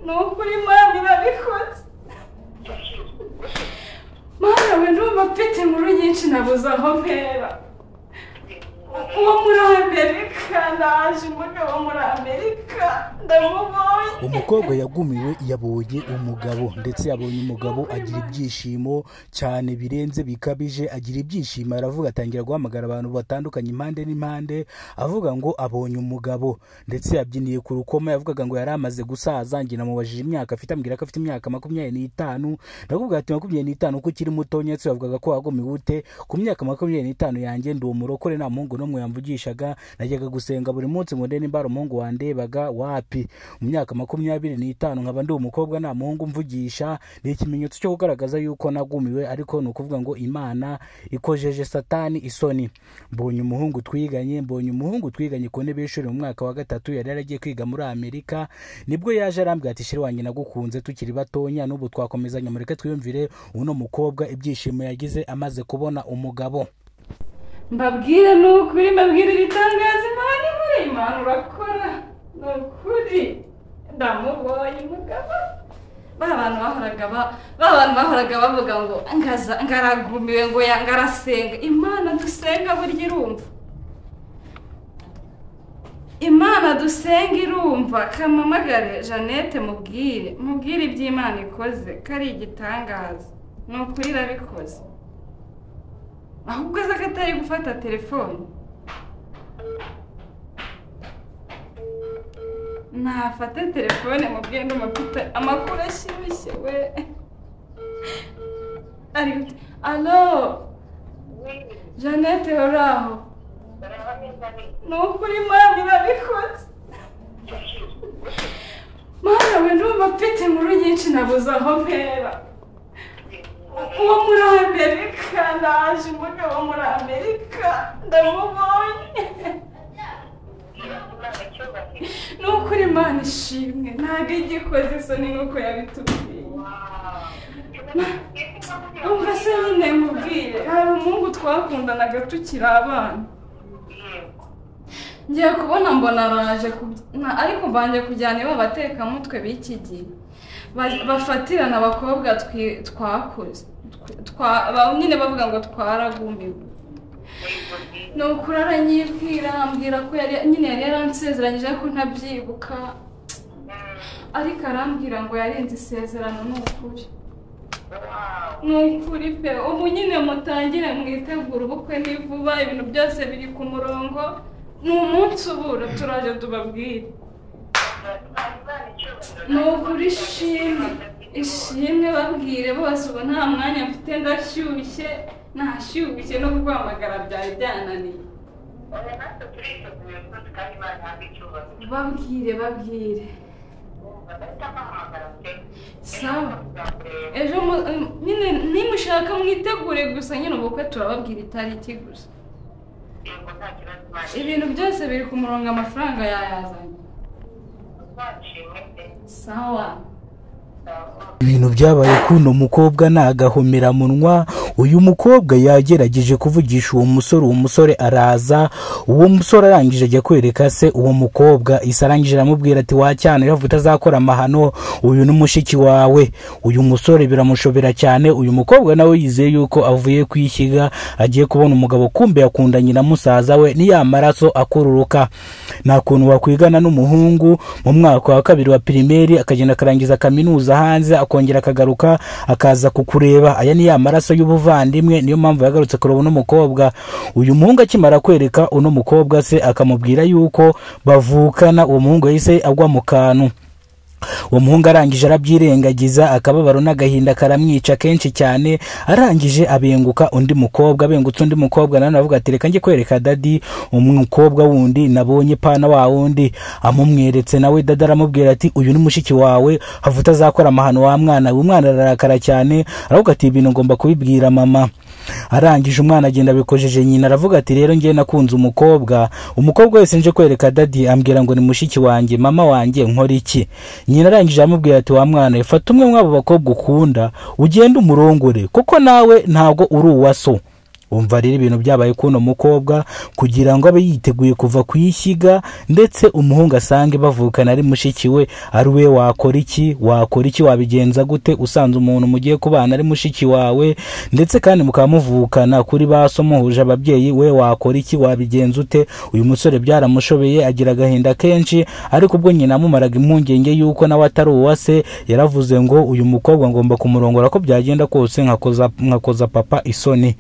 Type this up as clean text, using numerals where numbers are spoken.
nukuri Imana irabikoze. Mana we ndumva mfite inkuru nyinshi nabuze aho mpera. Uwo muri Amerika ndaje umugabo muri Amerika ndamubonye. Umukobwa yagumiwe yabonye umugabo ndetse yabonye umugabo agira ibyishimo cyane birenze bikabije, agira ibyishimo aravuga atangira guhamagara abantu batandukanye impande n'impande avuga ngo abonye umugabo, ndetse yabyiniye ku rukoma yavugaga ngo yari amaze gusaza. Ngira mubajije imyaka afite ambwira ko afite imyaka 25. Ndavuga ati 25 uko kiri muto nyetse yavugaga ko agumiwe ute. Ku myaka 25 yanjye ndi umurokore nta muhungu nomwe yamvugishaga, najyaga gusenga buri munsi ngo ndene imbara umuhungu wandebaga wapi. Mu myaka 25 nkaba ndi umukobwa nta muhungu mvugisha. Ni ikimenyetso cyo kugaragaza yuko nagumiwe, ariko nukuvuga ngo Imana ikojeje Satani isoni. Mbonye umuhungu twiganye ku ntebe y'ishuri mu mwaka wa 3 yari yaragiye kwiga muri Amerika, nibwo yaje arambwira ati shiri wanjye nagukunze tukiri batonya n'ubu twakomezanya mureke twiyumvire uno mukobwa ibyishimo yagize amaze kubona umugabo. Mbabwire nukuri, mbabwire ibitangaza Imana urakora nukuri. Ndamubonye umugabo. Abantu bahoraga bavuga ngo ngaragumiwe ngo ngarasenga. Imana dusenga burya irumva. Imana dusenga irumva. Kamamagare Jeannette mubwire iby'Imana ikoze kari igitangaza. Nukuri irabikoze. Ahubwo zakatari gufata telefone. Nafate telefone mubwiye ndumufite amakuru ashyushye we. Allo Jeannette oraho. Nukuri Imana irabikoze. Mana we ndumva mfite inkuru nyinshi nabuze aho mpera. Uwo muri Amerika ndaje umugabo muri Amerika ndamubonye. Nukuri Imana ishimwe ntabwo igikoze isoni nk'uko yabitubwiye. Umva se nyine mubwire, hari umuhungu twakundanaga tukiri abana. Ngiye kubona mbona araje ariko mbanje kujyana ibo batekamutwe b'iki gihe bafatirana abakobwa twakuze nyine bavuga ngo twaragumiwe. Nukuri aranyibwira ambwira ko nyine yari yaransezeranyije ko ntabyibuka, ariko arambwira ngo yarenze isezerano. Nukuri pe ubu nyine mutangire mwitegura ubukwe ni vuba, ibintu byose biri ku murongo. Ni umunsi ubura turaje tubabwire. Nukuri ishimwe babwire bose ubu nta mwanya mfite ndashyushye nashyushye no guhamagara byari byananiye. Babwire sawa. Ejo nyine nimushaka mwitegure gusa nyine ubukwe turababwira itariki gusa. Ibintu byose biri ku murongo, amafaranga yayazanye. Sawa. Ibintu byabaye kuno mukobwa nagahomera munwa. Uyu mukobwa yagerageje kuvugisha uwo musore araza. Uwo musore arangije ajya kwereka se uwo mukobwa, isarangije aramubwira ati wacyane yavuga utazakora amahano, uyu n'umushiki wawe. Uyu musore biramushobera cyane. Uyu mukobwa nawe yizeye yuko avuye kwishyiga agiye kubona umugabo, kumbe yakundanye na musaza we ni ya maraso akururuka. Nta kuntu wakwigana n'umuhungu mu mwaka wa 2 wa primaire akagenda akarangiza kaminuza hanze akongera akagaruka akaza kukureba. Aya ni ya maraso y'ubuvandimwe, niyo mpamvu yagarutse kureba no mukobwa. Uyu muhungu akimara kwereka uno mukobwa se akamubwira yuko bavukana, uwo muhungu yahise agwa mu kantu. Uwo muhungu arangije arabyirengagiza, akababaro n'agahinda karamwica kenshi cyane. Arangije abengutse undi mukobwa nane avuga ati reka njye kwereka dadi umukobwa wundi nabonye pana wa wundi. Amumweretse nawe dada aramubwira ati uyu ni mushiki wawe, havuta azakora amahano wa mwana. Uwo mwana ararakara cyane aravuga ati ibintu ngomba kubibwira mama. Arangije umwana agenda bikojeje nyina aravuga ati rero ngiye nakunze umukobwa wese nje kwereka dadi ambwira ngo ni mushiki wanjye, mama wanjye nkora iki? Nyina arangije amubwira ati wa mwana ifata umwe mwabo bakobwa ukunda ugenda umurongore kuko nawe ntago uri uwaso. umva rero ibintu byabaye kuno mukobwa kugira ngo abe yiteguye kuva kuyishyiga ndetse umuhungu asange bavukana ari mushiki we ari we wakora iki wabigenza gute usanze umuntu mugiye kubana ari mushiki wawe ndetse kandi mukamuvukana kuri baso muhuje ababyeyi we wakora iki wabigenza ute uyu musore byaramushobeye agira agahinda kenshi ariko ubwo nyina amumaraga impungenge yuko nawe atari uwase yaravuze ngo uyu mukobwa ngomba kumurongora ko byagenda kose nkakoza papa isoni